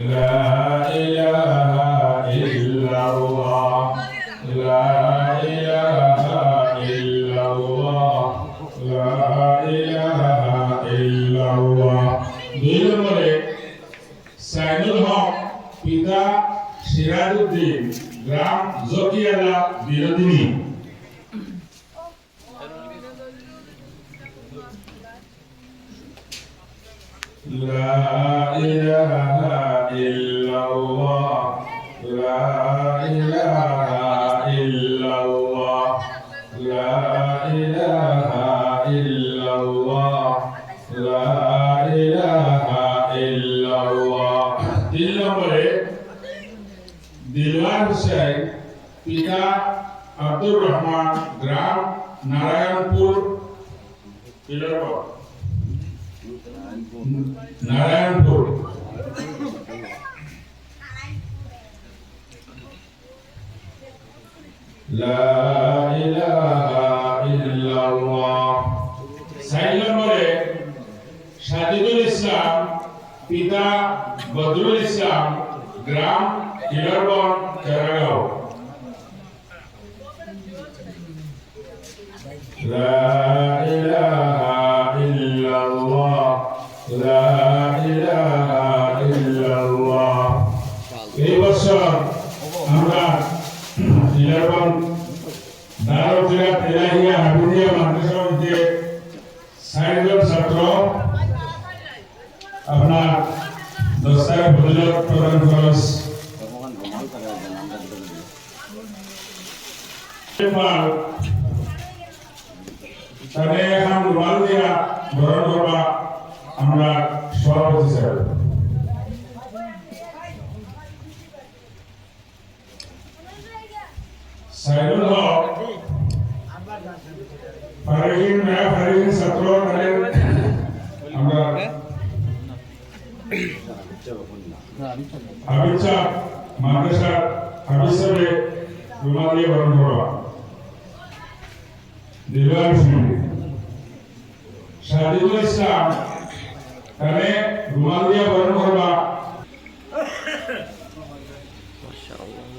لا إله إلا الله لا إله إلا الله لا إله إلا الله দুই নম্বরে সাইদুল হক পিতা সিরাজউদ্দিন গ্রাম জকিয়ালা বিনোদিনী لا إله إلا الله لا إله إلا الله لا إله إلا الله لا إله إلا الله তিন নম্বরে দিলওয়ার হোসেন পিতা আব্দুর রহমান গ্রাম নারায়ণপুর নারায়ণপুর লা ইলাহা ইল্লাল্লাহ চার নম্বরে সাজিদুল ইসলাম পিতা বদরুল ইসলাম গ্রাম কিলারবন কেরাগাঁও লা ইলাহা ইল্লাল্লাহ লা ইলাহা ইল্লাল্লাহ এই বছর আমরা কিলারবন দারুল জিরাত ইলাহিয়া হাফিজিয়া মাদ্রাসা মধ্যে 60 জন ছাত্র আপনার দস্তার ফজিলত প্রদান খরচ তাহলে এখন রুমাল দিয়া বরণ করবা আমরা সভাপতি স্যার সাইদুল হক ফারহিন নয়া ফারহিন ছাত্র আমরা হাবিব সাহেব মাদ্রাসার হাবিব সাহেব রুমাল দিয়ে বরণ করবা দিলওয়ার হোসেন সাজিদুল ইসলাম তাহলে রুমাল দিয়ে বরণ করবা